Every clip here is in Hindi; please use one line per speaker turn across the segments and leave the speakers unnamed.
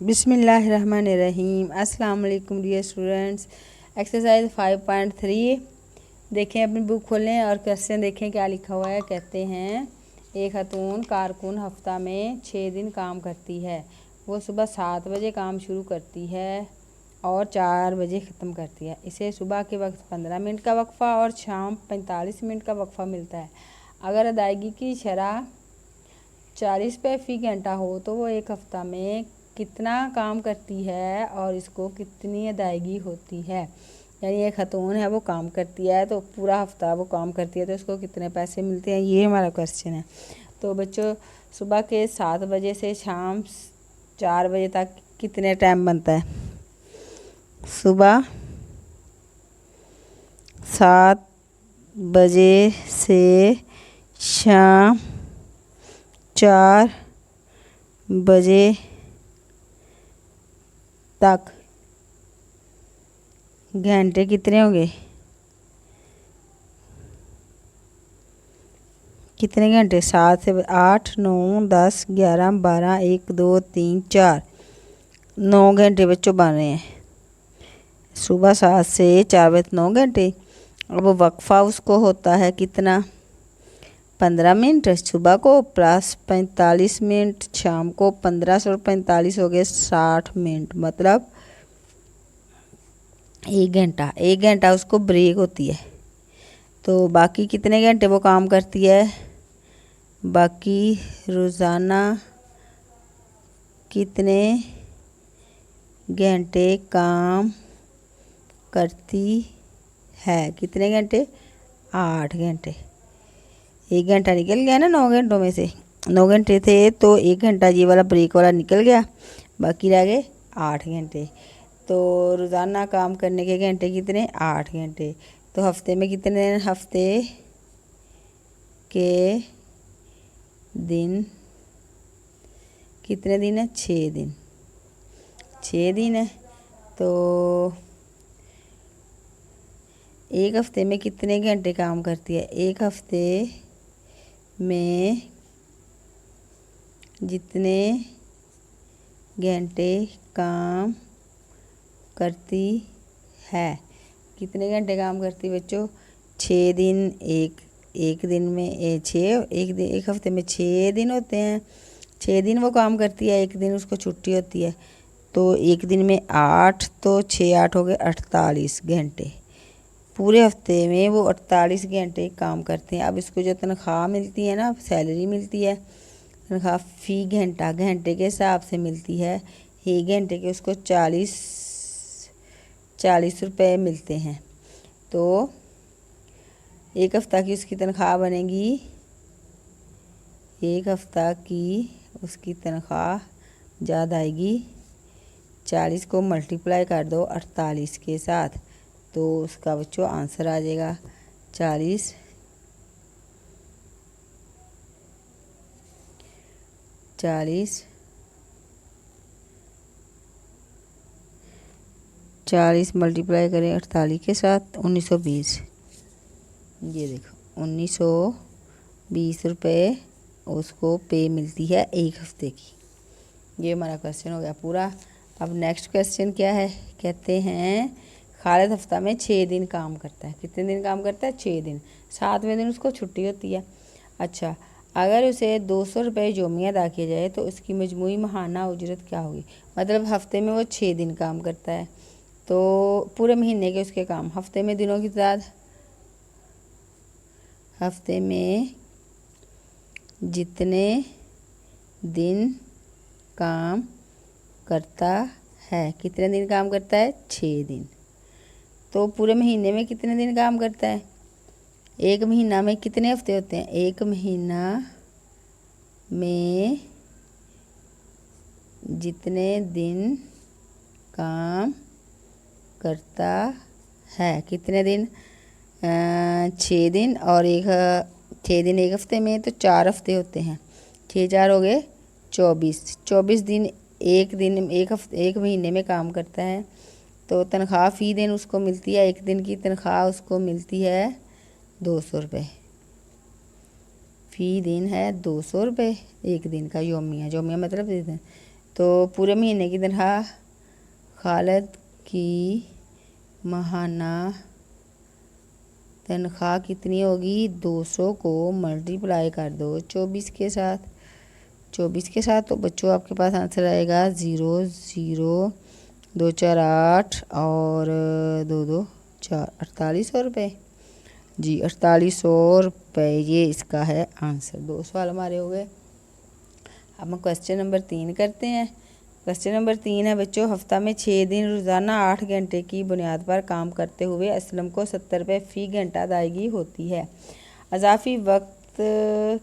बिस्मिल्लाहिर्रहमानिर्रहीम। अस्सलाम वालेकुम डियर स्टूडेंट्स। एक्सरसाइज 5.3 देखें, अपनी बुक खोलें और क्वेश्चन देखें क्या लिखा हुआ है। कहते हैं एक खातून कारकुन हफ्ता में 6 दिन काम करती है। वो सुबह 7 बजे काम शुरू करती है और 4 बजे ख़त्म करती है। इसे सुबह के वक्त 15 मिनट का वक्फ़ा और शाम 45 मिनट का वक्फ़ा मिलता है। अगर अदायगी की शरह 40 रुपये फ़ी घंटा हो तो वो एक हफ़्ता में कितना काम करती है और इसको कितनी अदायगी होती है। यानी एक खातून है, वो काम करती है तो पूरा हफ्ता वो काम करती है तो उसको कितने पैसे मिलते हैं, ये हमारा क्वेश्चन है। तो बच्चों, सुबह के 7 बजे से शाम 4 बजे तक कितने टाइम बनता है? सुबह 7 बजे से शाम 4 बजे तक घंटे कितने होंगे? कितने घंटे? 7 से 8, 9, 10, 11, 12, 1, 2, 3, 4, 9 घंटे बच्चों बन रहे हैं। सुबह 7 से 4 बजे 9 घंटे। अब वक्फ़ा उसको होता है कितना? 15 मिनट सुबह को प्लस 45 मिनट शाम को। 15 और 45 हो गए 60 मिनट, मतलब 1 घंटा। 1 घंटा उसको ब्रेक होती है। तो बाकी कितने घंटे वो काम करती है? बाकी रोज़ाना कितने घंटे काम करती है? कितने घंटे? 8 घंटे। 1 घंटा निकल गया ना 9 घंटों में से। 9 घंटे थे तो 1 घंटा ये वाला ब्रेक वाला निकल गया, बाकी रह गए 8 घंटे। तो रोज़ाना काम करने के घंटे कितने? 8 घंटे। तो हफ्ते में कितने दिन? हफ्ते के दिन कितने दिन है? 6 दिन। 6 दिन है। तो एक हफ्ते में कितने घंटे काम करती है? एक हफ्ते में जितने घंटे काम करती है, कितने घंटे काम करती बच्चों? 6 दिन। एक दिन में 6, एक हफ्ते में 6 दिन होते हैं। 6 दिन वो काम करती है, एक दिन उसको छुट्टी होती है। तो एक दिन में 8, तो 6 8 हो गए 48 घंटे। पूरे हफ्ते में वो 48 घंटे काम करते हैं। अब इसको जो तनख्वाह मिलती है ना, सैलरी मिलती है, तनख्वाह फ़ी घंटा घंटे के हिसाब से मिलती है। एक घंटे के उसको 40 रुपये मिलते हैं। तो एक हफ़्ता की उसकी तनख्वाह बनेगी, एक हफ़्ता की उसकी तनख्वाह ज़्यादा आएगी। 40 को मल्टीप्लाई कर दो 48 के साथ, तो उसका बच्चों आंसर आ जाएगा 40 मल्टीप्लाई करें 48 के साथ 1920। ये देखो 1920 रुपये उसको पे मिलती है एक हफ्ते की। ये हमारा क्वेश्चन हो गया पूरा। अब नेक्स्ट क्वेश्चन क्या है? कहते हैं खालिद हफ्ता में 6 दिन काम करता है। कितने दिन काम करता है? 6 दिन। 7वें दिन उसको छुट्टी होती है। अच्छा, अगर उसे 200 रुपये योमिया अदा किया जाए तो उसकी मजमूई माहाना उजरत क्या होगी? मतलब हफ्ते में वो 6 दिन काम करता है, तो पूरे महीने के उसके काम, हफ्ते में दिनों की तादाद, हफ्ते में जितने दिन काम करता है, कितने दिन काम करता है? 6 दिन। तो पूरे महीने में कितने दिन काम करता है? एक महीना में कितने हफ्ते होते हैं? एक महीना में जितने दिन काम करता है, कितने दिन? 6 दिन। और 6 दिन एक हफ्ते में, तो 4 हफ्ते होते हैं। 6 4 हो गए 24। 24 दिन एक महीने में काम करता है। तो तनख्वाह फ़ी दिन उसको मिलती है, एक दिन की तनख्वाह उसको मिलती है 200 रुपये। फ़ी दिन है 200 रुपये, एक दिन का योमिया मतलब तो पूरे महीने की तनख्वाह खालिद की माहाना तनख्वाह कितनी होगी? 200 को मल्टीप्लाई कर दो 24 के साथ। 24 के साथ तो बच्चों आपके पास आंसर आएगा 0 0 2 4 8 और 2 2 4 4800 रुपये। जी 4800 रुपये ये इसका है आंसर। 2 सवाल हमारे हो गए। अब हम क्वेश्चन नंबर 3 करते हैं। क्वेश्चन नंबर 3 है बच्चों, हफ्ता में 6 दिन रोज़ाना 8 घंटे की बुनियाद पर काम करते हुए असलम को 70 रुपये फ़ी घंटा अदायगी होती है। अज़ाफ़ी वक्त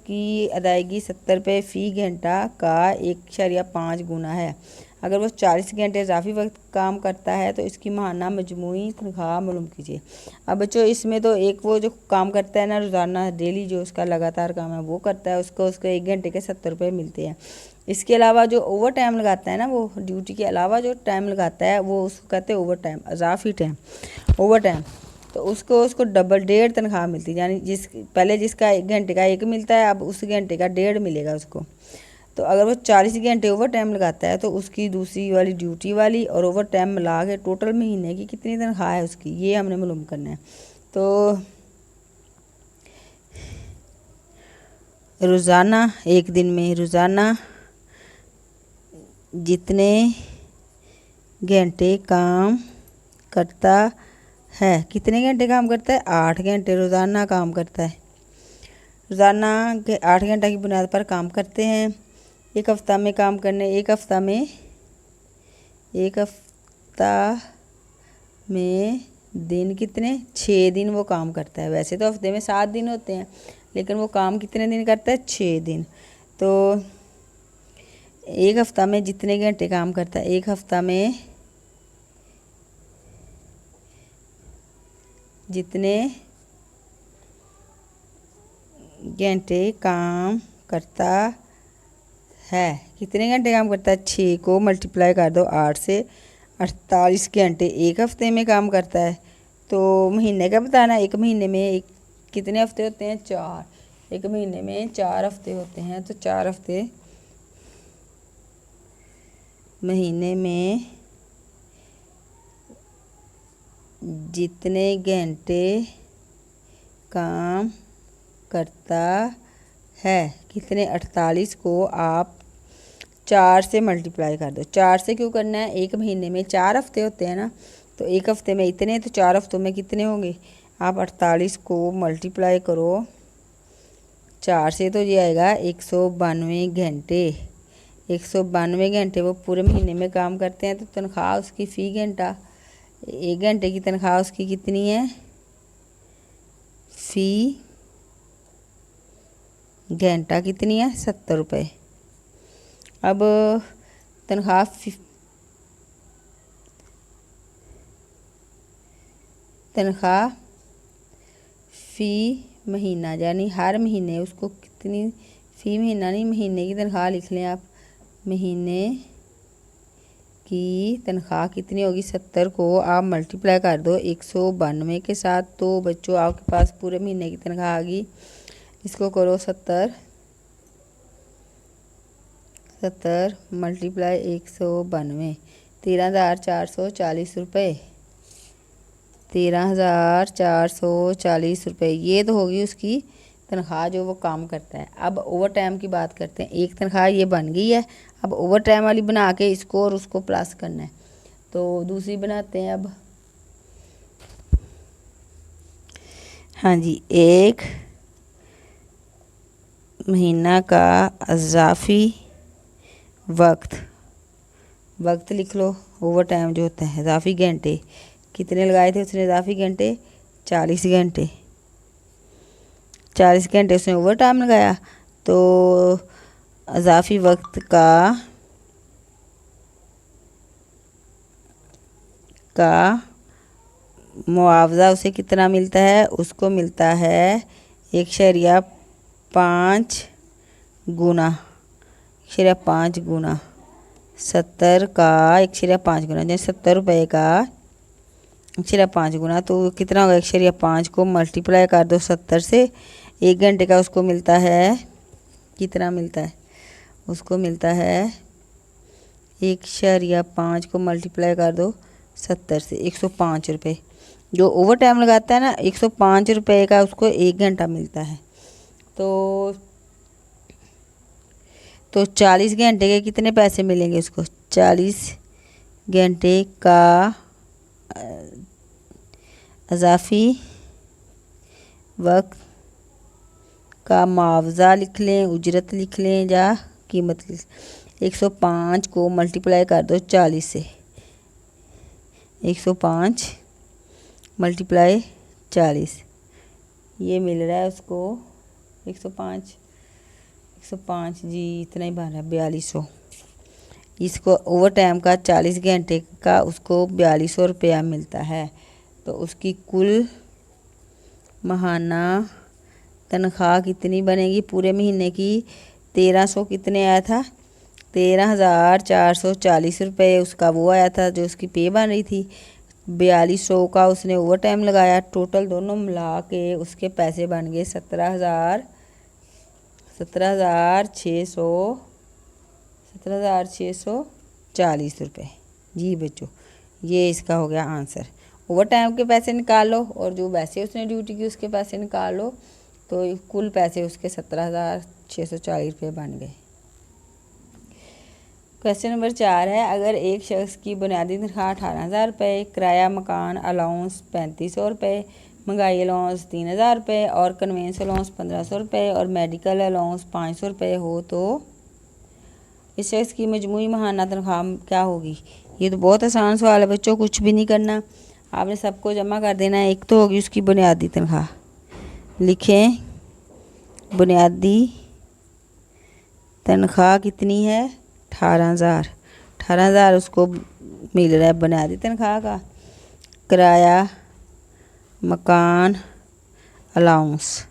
की अदायगी 70 रुपये फ़ी घंटा का 1.5 गुना है। अगर वो 40 घंटे इजाफी वक्त काम करता है तो इसकी माहाना मजमूई तनख्वाह मालूम कीजिए। अब बच्चों इसमें तो एक वो जो काम करता है ना रोज़ाना डेली जो उसका लगातार काम है वो करता है, उसको 1 घंटे के 70 रुपये मिलते हैं। इसके अलावा जो ओवर टाइम लगाता है ना, वो ड्यूटी के अलावा जो टाइम लगाता है वो उसको कहते हैं ओवर टाइम, अज़ाफ़ी टाइम, ओवर टाइम। तो उसको डबल 1.5 तनख्वाह मिलती है। यानी पहले जिसका 1 घंटे का 1 मिलता है, अब उस घंटे का 1.5 मिलेगा उसको। तो अगर वो 40 घंटे ओवर टाइम लगाता है तो उसकी दूसरी वाली ड्यूटी वाली और ओवर टाइम मिला के टोटल महीने की कितनी तनख्वाह है उसकी, ये हमने मालूम करना है। तो रोज़ाना एक दिन में रोज़ाना जितने घंटे काम करता है, कितने घंटे काम करता है? 8 घंटे रोज़ाना काम करता है। रोज़ाना 8 घंटे की बुनियाद पर काम करते हैं। एक हफ़्ता में काम करने एक हफ़्ता में दिन कितने? 6 दिन वो काम करता है। वैसे तो हफ्ते में 7 दिन होते हैं, लेकिन वो काम कितने दिन करता है? 6 दिन। तो एक हफ़्ता में जितने घंटे काम करता है, एक हफ़्ता में जितने घंटे काम करता है, कितने घंटे काम करता है? 6 को मल्टीप्लाई कर दो 8 से। 48 घंटे एक हफ़्ते में काम करता है। तो महीने का बताना है। एक महीने में कितने हफ्ते होते हैं? 4। एक महीने में 4 हफ्ते होते हैं। तो 4 हफ्ते महीने में जितने घंटे काम करता है, कितने? 48 को आप 4 से मल्टीप्लाई कर दो। 4 से क्यों करना है? एक महीने में 4 हफ्ते होते हैं ना, तो एक हफ्ते में इतने, तो 4 हफ्तों में कितने होंगे? आप 48 को मल्टीप्लाई करो 4 से, तो ये आएगा 192 घंटे। 192 घंटे वो पूरे महीने में काम करते हैं। तो तनख्वाह उसकी फ़ी घंटा, 1 घंटे की तनख्वाह उसकी कितनी है? फ़ी घंटा कितनी है? 70 रुपये। अब तनख्वाह फ़ी महीना, यानी हर महीने उसको कितनी, फ़ी महीना नहीं, महीने की तनख्वाह लिख लें आप। महीने की तनख्वाह कितनी होगी? 70 को आप मल्टीप्लाई कर दो 192 के साथ। तो बच्चों आपके पास पूरे महीने की तनख्वाह आ गई। इसको करो 70 मल्टीप्लाई 192, 13,440 रुपये। 13,440 रुपये ये तो होगी उसकी तनख्वाह जो वो काम करता है। अब ओवर टाइम की बात करते हैं। एक तनख्वाह ये बन गई है। अब ओवर टाइम वाली बना के इसको और उसको प्लस करना है। तो दूसरी बनाते हैं अब। हाँ जी, एक महीना का इजाफी वक्त लिख लो। ओवर टाइम जो होता है, इजाफी घंटे कितने लगाए थे उसने? इजाफी घंटे 40 घंटे। 40 घंटे उसने ओवर टाइम लगाया। तो इजाफी वक्त का मुआवजा उसे कितना मिलता है? उसको मिलता है 1.5 गुना। 1.5 गुना 70 का 1.5 गुना, जैसे 70 रुपये का 1.5 गुना, तो कितना होगा? 1.5 को मल्टीप्लाई कर दो 70 से। 1 घंटे का उसको मिलता है, कितना मिलता है? उसको मिलता है 1.5 को मल्टीप्लाई कर दो 70 से, 105 रुपये। जो ओवर टाइम लगाता है ना 105 रुपये का उसको 1 घंटा मिलता है। तो 40 घंटे के कितने पैसे मिलेंगे उसको? 40 घंटे का अज़ाफ़ी वक्त का मुआवजा लिख लें, उजरत लिख लें या कीमत लिख लें। 105 को मल्टीप्लाई कर दो 40 से, 105 मल्टीप्लाई 40, ये मिल रहा है उसको 105 जी इतना ही बन रहा है 4200। इसको ओवर टाइम का 40 घंटे का उसको 4200 रुपया मिलता है। तो उसकी कुल माहाना तनख्वाह कितनी बनेगी पूरे महीने की? 1300 कितने आया था? 13,440 रुपये उसका वो आया था जो उसकी पे बन रही थी। 4200 का उसने ओवर टाइम लगाया, टोटल दोनों मिला के उसके पैसे बन गए 17,640 रुपये। जी बच्चों, ये इसका हो गया आंसर। ओवर टाइम के पैसे निकाल लो और जो वैसे उसने ड्यूटी की उसके पैसे निकाल लो, तो कुल पैसे उसके 17,640 रुपये बन गए। क्वेश्चन नंबर 4 है, अगर एक शख्स की बुनियादी तनख्वाह 18,000 रुपये, किराया मकान अलाउंस 3500 रुपये, महंगाई अलाउंस 3,000 रुपये और कन्वेंस अलाउंस 1500 रुपये और मेडिकल अलाउंस 500 रुपये हो, तो इस शख्स की मजमूई माहाना तनख्वाह क्या होगी? ये तो बहुत आसान सवाल है बच्चों, कुछ भी नहीं करना, आपने सबको जमा कर देना है। एक तो होगी उसकी बुनियादी तनख्वाह, लिखें बुनियादी तनख्वाह कितनी है? 18,000 उसको मिल रहा है बुनियादी तनख्वाह का। किराया मकान अलाउंस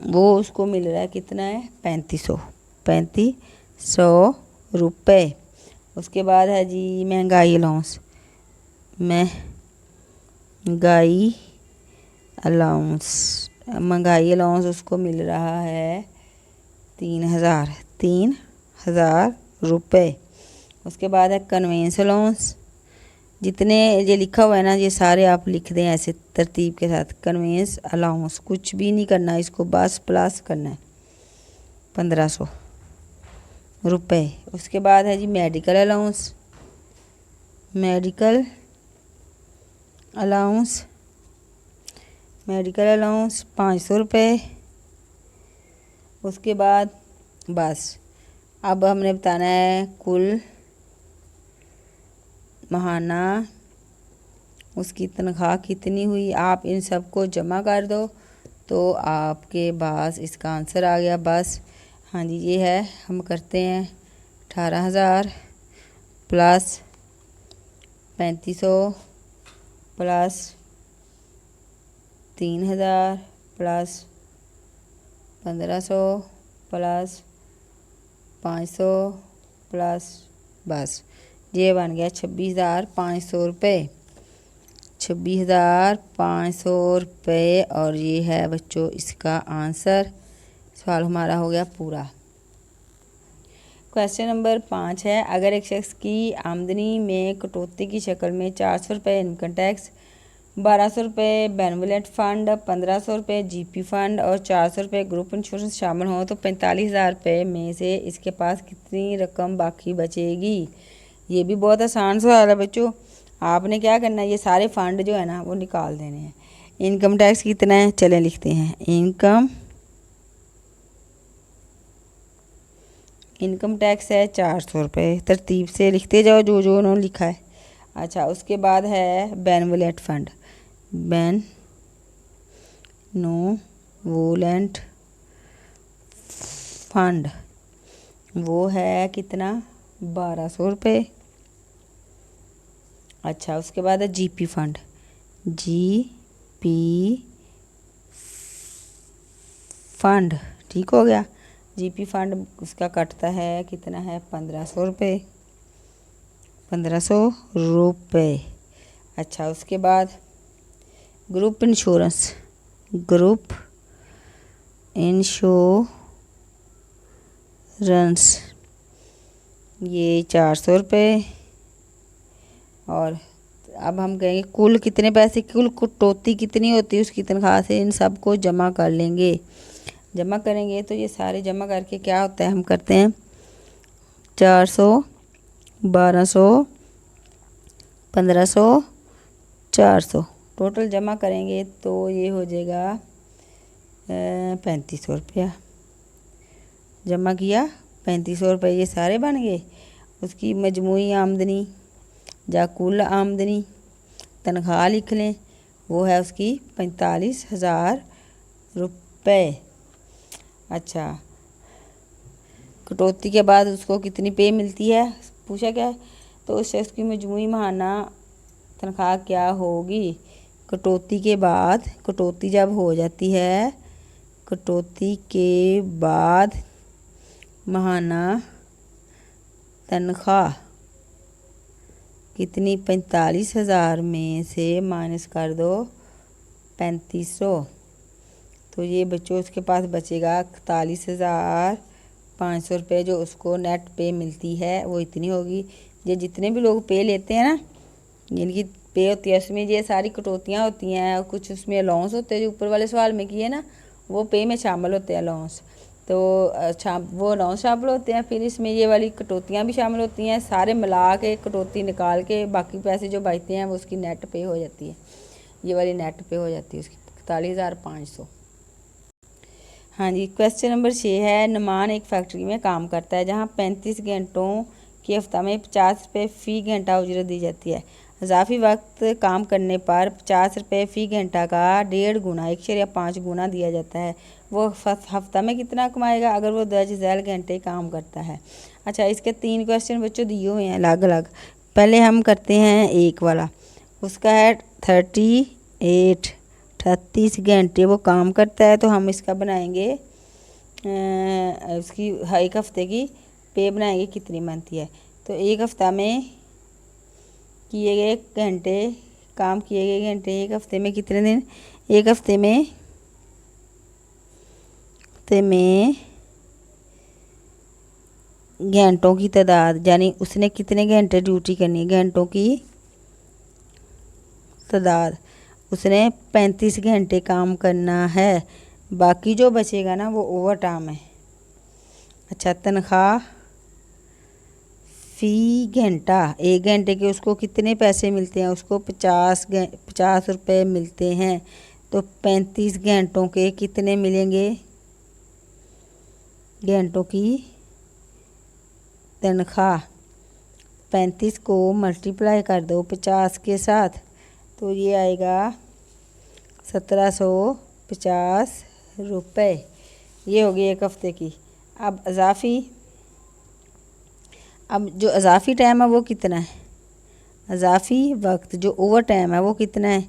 वो उसको मिल रहा है कितना है? 3500 रुपये। उसके बाद है जी महंगाई अलाउंस, महंगाई अलाउंस उसको मिल रहा है 3,000 रुपये। उसके बाद है कन्वेंस अलाउंस, जितने ये लिखा हुआ है ना ये सारे आप लिख दें ऐसे तरतीब के साथ। कन्वेंस अलाउंस कुछ भी नहीं करना, इसको बस प्लस करना है 1500 रुपये। उसके बाद है जी मेडिकल अलाउंस, 500 रुपये। उसके बाद बस अब हमने बताना है कुल माहाना उसकी तनख्वाह कितनी हुई। आप इन सबको जमा कर दो तो आपके पास इसका आंसर आ गया। बस हाँ जी ये है, हम करते हैं 18,000 plus 3500 plus 3,000 plus 1500 plus 500 plus बस ये बन गया 26,500 रुपये। 26,500 रुपये और ये है बच्चों इसका आंसर। सवाल हमारा हो गया पूरा। क्वेश्चन नंबर 5 है, अगर एक शख्स की आमदनी में कटौती की शक्ल में 400 रुपये इनकम टैक्स, 1200 रुपये बेनेवलेंट फ़ंड, 1500 रुपये जीपी फ़ंड और 400 रुपये ग्रुप इंश्योरेंस शामिल हों, तो 45,000 रुपये में से इसके पास कितनी रकम बाकी बचेगी? ये भी बहुत आसान सवाल है बच्चों। आपने क्या करना है, ये सारे फ़ंड जो है ना वो निकाल देने हैं। इनकम टैक्स कितना है, चलें लिखते हैं। इनकम टैक्स है 400 रुपये, तरतीब से लिखते जाओ जो जो उन्होंने लिखा है। अच्छा, उसके बाद है बेनेवलेंट फ़ंड, बेनेवलेंट फ़ंड वो है कितना? 1200 रुपये। अच्छा, उसके बाद है जीपी फ़ंड, ठीक हो गया। जीपी फ़ंड उसका कटता है कितना है? 1500 रुपये, 1500 रुपये। अच्छा, उसके बाद ग्रुप इंश्योरेंस ये 400 रुपये। और अब हम कहेंगे कुल कितने पैसे, कुल कटौती कितनी होती है उसकी तनख्वाह से, इन सब को जमा कर लेंगे। जमा करेंगे तो ये सारे जमा करके क्या होता है, हम करते हैं 400, 1200, 1500, 400, टोटल जमा करेंगे तो ये हो जाएगा 3500 रुपया। जमा किया 3500 रुपये, ये सारे बन गए। उसकी मजमूई आमदनी या कुल आमदनी तनख्वाह लिख लें, वो है उसकी 45,000 रुपये। अच्छा, कटौती के बाद उसको कितनी पे मिलती है पूछा क्या है, तो उससे उसकी मजमूई माहाना तनख्वाह क्या होगी कटौती के बाद। कटौती जब हो जाती है, कटौती के बाद माहाना तनख्वाह कितनी, 45,000 में से माइनस कर दो 3500, तो ये बच्चों उसके पास बचेगा 41,500 रुपये, जो उसको नेट पे मिलती है वो इतनी होगी। ये जितने भी लोग पे लेते हैं ना, जिनकी पे होती है उसमें ये सारी कटौतियाँ होती हैं, और कुछ उसमें अलाउंस होते हैं जो ऊपर वाले सवाल में किए ना, वो पे में शामिल होते हैं अलाउंस। तो अच्छा, वो अलाउंस शामिल होते हैं, फिर इसमें ये वाली कटौतियाँ भी शामिल होती हैं। सारे मिला के कटौती निकाल के बाकी पैसे जो बचते हैं वो उसकी नेट पे हो जाती है, ये वाली नेट पे हो जाती है उसकी 41,500। हाँ जी, क्वेश्चन नंबर 6 है, नुमान एक फैक्ट्री में काम करता है जहाँ 35 घंटों की हफ्ता में 50 रुपये फ़ी घंटा उजरत दी जाती है। इजाफी वक्त काम करने पर 50 रुपये फ़ी घंटा का 1.5 गुना 1.5 गुना दिया जाता है। वो हफ्ता में कितना कमाएगा अगर वो 10 झैल घंटे काम करता है। अच्छा, इसके 3 क्वेश्चन बच्चों दिए हुए हैं अलग अलग। पहले हम करते हैं एक वाला, उसका है 38 घंटे वो काम करता है, तो हम इसका बनाएंगे उसकी एक हफ्ते की पे बनाएंगे कितनी बनती है। तो एक हफ्ता में किए गए घंटे, काम किए गए घंटे एक हफ्ते में कितने दिन, एक हफ्ते में घंटों की तादाद, यानी उसने कितने घंटे ड्यूटी करनी है, घंटों की तादाद, उसने 35 घंटे काम करना है, बाकी जो बचेगा ना वो ओवर टाइम है। अच्छा, तनख्वाह फ़ी घंटा, एक घंटे के उसको कितने पैसे मिलते हैं, उसको 50 रुपये मिलते हैं, तो 35 घंटों के कितने मिलेंगे, घंटों की तनख्वाह 35 को मल्टीप्लाई कर दो 50 के साथ, तो ये आएगा 1750 रुपये। ये होगी एक हफ्ते की। अब जो इजाफ़ी टाइम है वो कितना है, इजाफ़ी वक्त जो ओवर टाइम है वो कितना है,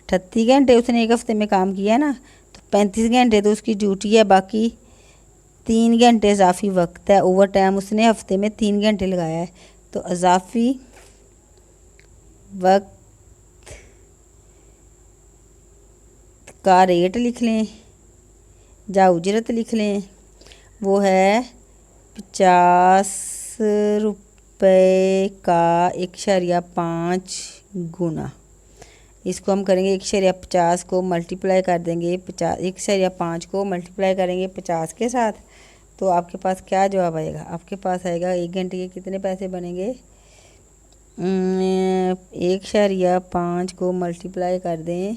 38 घंटे उसने एक हफ्ते में काम किया है ना, तो 35 घंटे तो उसकी ड्यूटी है, बाकी 3 घंटे इजाफ़ी वक्त है, ओवर टाइम उसने हफ्ते में 3 घंटे लगाया है। तो इजाफ़ी वक्त का रेट लिख लें या उजरत लिख लें, वो है 50 रुपये का 1.5 गुना। इसको हम करेंगे 1.50 को मल्टीप्लाई कर देंगे 1.5 को मल्टीप्लाई करेंगे 50 के साथ, तो आपके पास क्या जवाब आएगा, आपके पास आएगा एक घंटे के कितने पैसे बनेंगे, 1.5 को मल्टीप्लाई कर दें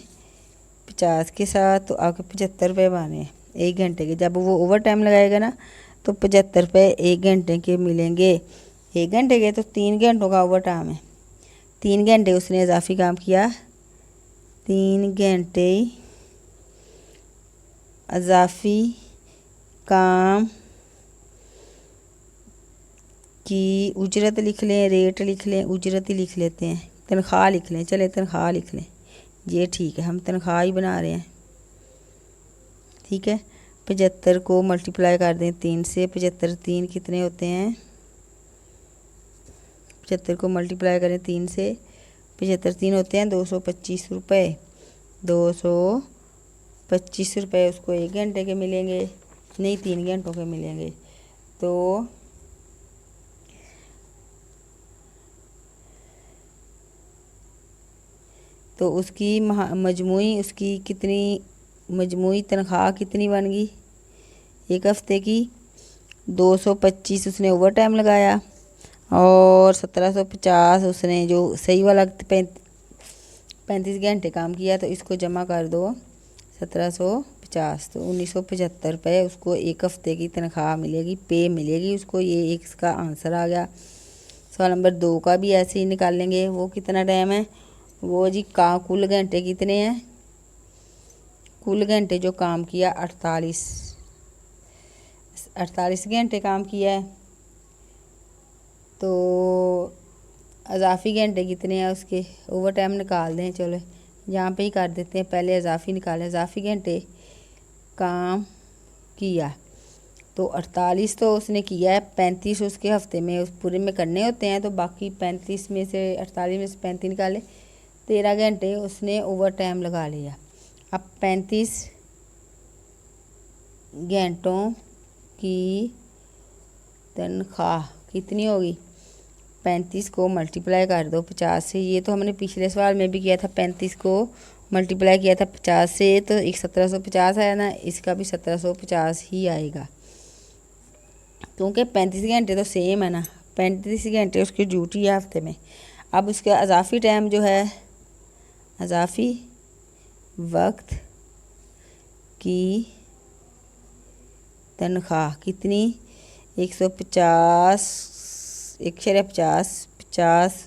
50 के साथ, तो आपके 75 रुपये बने एक घंटे के। जब वो ओवर टाइम लगाएगा ना तो 75 रुपये एक घंटे के मिलेंगे। एक घंटे के तो 3 घंटों का ओवर टाइम है, 3 घंटे उसने इजाफी काम किया, 3 घंटे इजाफी काम की उजरत लिख लें, रेट लिख लें, उजरत ही लिख लेते हैं, तनख्वाह लिख लें, चले तनख्वाह लिख लें, ये ठीक है, हम तनख्वाह ही बना रहे हैं, ठीक है। 75 को मल्टीप्लाई कर दें 3 से, 75 3 कितने होते हैं, 75 को मल्टीप्लाई करें 3 से, 75 3 होते हैं 225 रुपये, 225 रुपये उसको एक घंटे के मिलेंगे, नहीं 3 घंटों के मिलेंगे। तो तो उसकी मजमूई उसकी कितनी मजमूई तनख्वाह कितनी बन गई एक हफ़्ते की 225 उसने ओवर टाइम लगाया और 1750 उसने जो सही वाला 35 घंटे काम किया। तो इसको जमा कर दो 1750 तो 1975 रुपये उसको एक हफ़्ते की तनख्वाह मिलेगी, पे मिलेगी उसको। ये एक इसका आंसर आ गया। सवाल नंबर 2 का भी ऐसे ही निकालेंगे। वो कितना टाइम है, वो जी कुल घंटे कितने हैं, कुल घंटे जो काम किया 48 घंटे काम किया है। तो अजाफी घंटे कितने हैं उसके, ओवर टाइम निकाल दें। चलो यहाँ पे ही कर देते हैं, पहले अजाफी निकालें। अजाफी घंटे काम किया तो 48 तो उसने किया है, 35 उसके हफ्ते में उस पूरे में करने होते हैं। तो बाकी 35 में से 48 में से 35 निकाले, 13 घंटे उसने ओवर टाइम लगा लिया। अब 35 घंटों की तनख्वाह कितनी होगी, 35 को मल्टीप्लाई कर दो 50 से। ये तो हमने पिछले सवाल में भी किया था, 35 को मल्टीप्लाई किया था 50 से, तो एक 1750 आया ना, इसका भी 1750 ही आएगा, क्योंकि 35 घंटे तो सेम है ना, 35 घंटे उसकी ड्यूटी है हफ्ते में। अब उसका अजाफी टाइम जो है, अजाफी वक्त की तनख्वाह कितनी, 50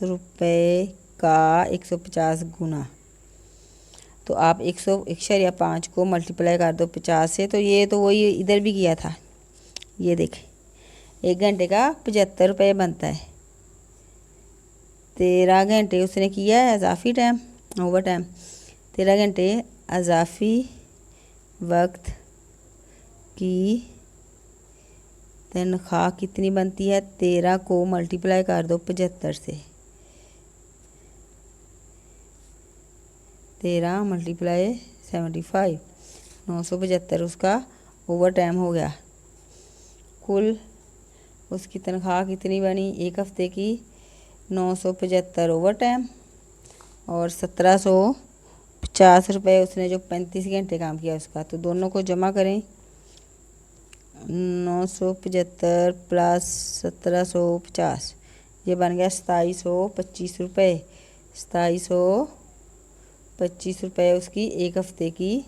रुपये का 150 गुना। तो आप 100.5 को मल्टीप्लाई कर दो 50 से। तो ये तो वही इधर भी किया था, ये देखें, एक घंटे का 75 रुपये बनता है। 13 घंटे उसने किया है अजाफी टाइम, ओवर टाइम। 13 घंटे अजाफी वक्त की तनख्वाह कितनी बनती है, 13 को मल्टीप्लाई कर दो 75 से। 13 मल्टीप्लाई 75, 975 उसका ओवर टाइम हो गया। कुल उसकी तनख्वाह कितनी बनी एक हफ़्ते की, 975 ओवर टाइम और 1750 रुपये उसने जो 35 घंटे काम किया उसका। तो दोनों को जमा करें, 975 प्लस 1750, ये बन गया 2725 रुपये। 2725 रुपये उसकी एक हफ़्ते की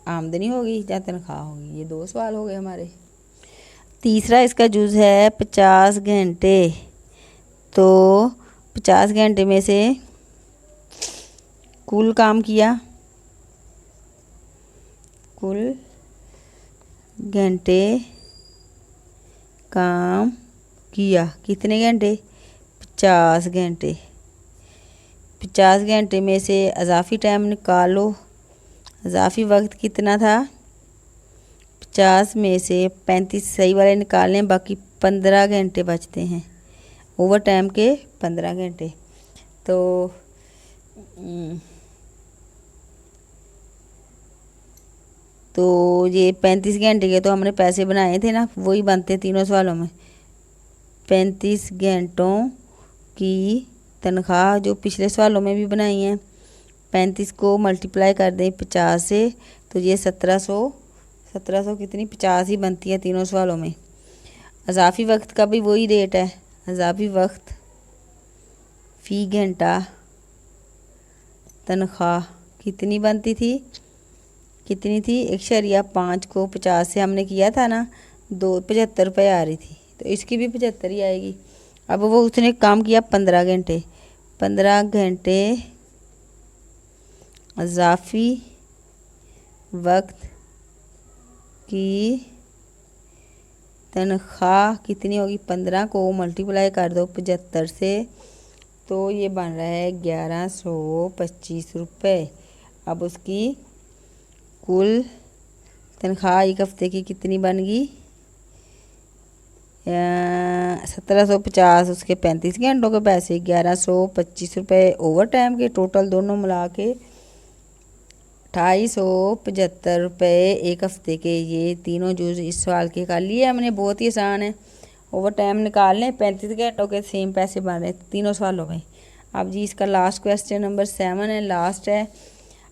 आमदनी होगी या तनख्वाह होगी। ये 2 सवाल हो गए हमारे। तीसरा इसका जुज़ है 50 घंटे। तो 50 घंटे में से कुल काम किया, कुल घंटे काम किया कितने घंटे, 50 घंटे। 50 घंटे में से अजाफी टाइम निकालो, अजाफी वक्त कितना था, 50 में से 35 सही वाले निकालने, बाकी 15 घंटे बचते हैं, ओवर टाइम के 15 घंटे। तो ये 35 घंटे के तो हमने पैसे बनाए थे ना, वही बनते तीनों सवालों में। 35 घंटों की तनख्वाह जो पिछले सवालों में भी बनाई है, 35 को मल्टीप्लाई कर दें 50 से, तो ये 1700 कितनी 50 ही बनती है तीनों सवालों में। अजाफी वक्त का भी वही रेट है, अजाफी वक्त फ़ी घंटा तनख्वाह कितनी बनती थी, कितनी थी, 1.5 को 50 से हमने किया था ना, 75 रुपये आ रही थी, तो इसकी भी 75 ही आएगी। अब वो उसने काम किया 15 घंटे, 15 घंटे अजाफी वक्त की तनख्वाह कितनी होगी, 15 को मल्टीप्लाई कर दो 75 से, तो ये बन रहा है 1125 रुपये। अब उसकी कुल तनख्वाह एक हफ़्ते की कितनी बन गई, 1750 उसके 35 घंटों के पैसे, 1125 रुपये ओवर टाइम के, टोटल दोनों मिला के 2875 रुपये एक हफ़्ते के। ये तीनों जूज़ इस सवाल के कर लिए हमने, बहुत ही आसान है। ओवर टाइम निकाल लें, 35 घंटों के सेम पैसे बन रहे तीनों सवालों में। अब जी इसका लास्ट क्वेश्चन नंबर 7 है, लास्ट है।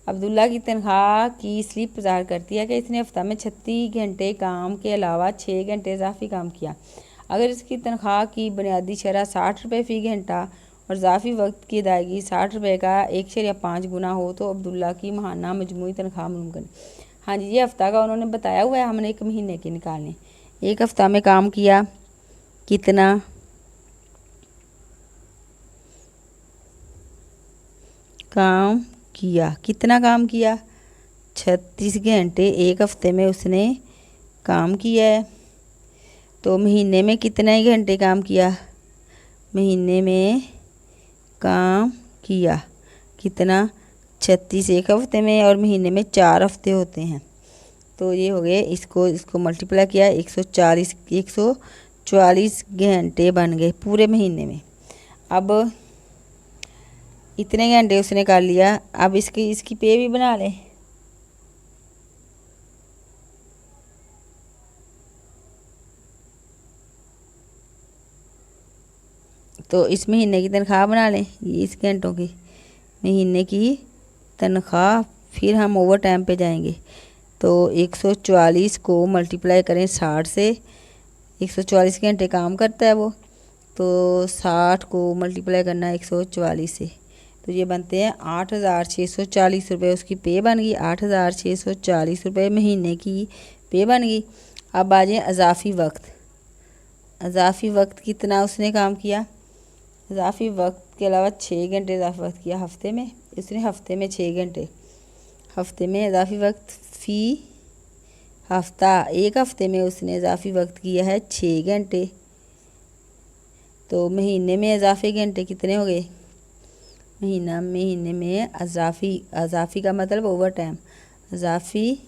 अब्दुल्ला की तनख्वाह की स्लिप ज़ाहिर करती है कि इसने हफ्ता में 36 घंटे काम के अलावा 6 घंटे इजाफी काम किया। अगर इसकी तनख्वाह की बुनियादी शरह 60 रुपये फ़ी घंटा और इजाफी वक्त की अदायगी 60 रुपये का 1.5 गुना हो तो अब्दुल्ला की माहाना मजमूई तनख्वाह मालूम करें। हाँ जी, ये हफ्ता का उन्होंने बताया हुआ है, हमने एक महीने के निकालने। एक हफ्ता में काम किया कितना, कितना काम किया, 36 घंटे एक हफ्ते में उसने काम किया है। तो महीने में कितने घंटे काम किया, महीने में काम किया कितना, 36 एक हफ्ते में, और महीने में 4 हफ्ते होते हैं। तो ये हो गए, इसको मल्टीप्लाई किया 144 घंटे बन गए पूरे महीने में। अब इतने घंटे उसने कर लिया। अब इसकी पे भी बना लें। तो इस महीने की तनख्वाह बना लें, ये इस घंटों की महीने की तनख्वाह। फिर हम ओवर टाइम पे जाएंगे। तो 144 को मल्टीप्लाई करें 60 से, 144 घंटे काम करता है वो, तो 60 को मल्टीप्लाई करना है 144 से, तो ये बनते हैं 8,640 रुपये। उसकी पे बन गई 8,640 रुपये महीने की पे बन गई। अब आ जाए अजाफ़ी वक्त। अजाफ़ी वक्त कितना उसने काम किया, इजाफी वक्त के अलावा 6 घंटे इजाफी वक्त किया हफ्ते में। इसने हफ्ते में 6 घंटे, हफ्ते में इजाफी वक्त फ़ी हफ्ता, एक हफ्ते में उसने इजाफी वक्त किया है 6 घंटे। तो महीने में इजाफी घंटे कितने हो गए, महीने में अजाफ़ी का मतलब ओवर टाइम, इजाफी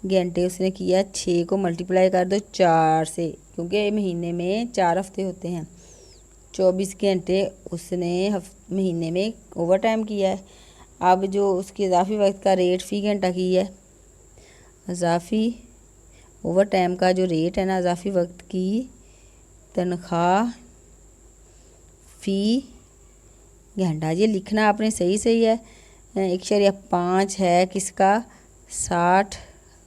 घंटे उसने किया 6 को मल्टीप्लाई कर दो 4 से, क्योंकि महीने में 4 हफ्ते होते हैं। 24 घंटे उसने महीने में ओवर टाइम किया है। अब जो उसकी इजाफी वक्त का रेट फ़ी घंटा की है, इजाफी ओवर टाइम का जो रेट है ना, इजाफी वक्त की तनख्वाह फ़ी घंटा, ये लिखना आपने सही है। 1.5 है किसका, 60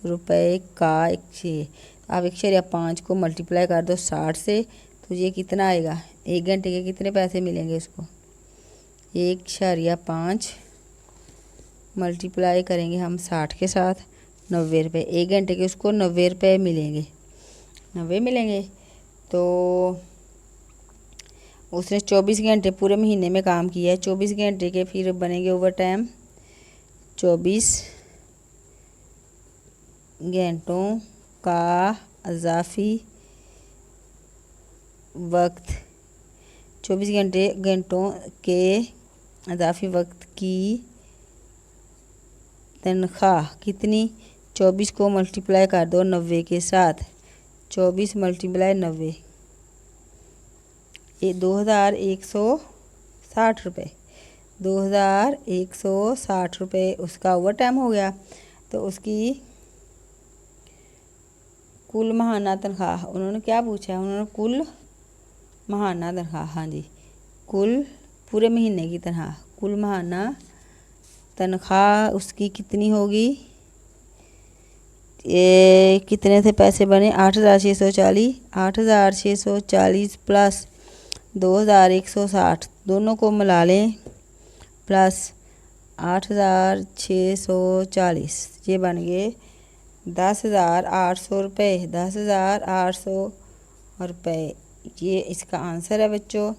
रुपये का 1। आप 1.5 को मल्टीप्लाई कर दो 60 से, तो ये कितना आएगा, 1 घंटे के कितने पैसे मिलेंगे उसको, 1.5 मल्टीप्लाई करेंगे हम 60 के साथ, 90 रुपये। 1 घंटे के उसको 90 रुपये मिलेंगे, 90 मिलेंगे। तो उसने 24 घंटे पूरे महीने में काम किया है, 24 घंटे के फिर बनेंगे ओवर टाइम, 24 घंटों का इजाफी वक्त, 24 घंटों के इजाफी वक्त की तनख्वाह कितनी, 24 को मल्टीप्लाई कर दो 90 के साथ, 24 मल्टीप्लाई 90, ये 2,160 रुपये, 2,160 रुपये उसका ओवर टाइम हो गया। तो उसकी कुल माहाना तनख्वाह, उन्होंने क्या पूछा है, उन्होंने कुल माहाना तनख्वाह, हाँ जी, कुल पूरे महीने की तनख्वाह, कुल माहाना तनख्वाह उसकी कितनी होगी, ये कितने थे पैसे बने, 8,640, 8,640 प्लस 2,160 दोनों को मिला लें, प्लस 8,640, ये बन गए 10,800 रुपये, 10,800 रुपये। ये इसका आंसर है बच्चों।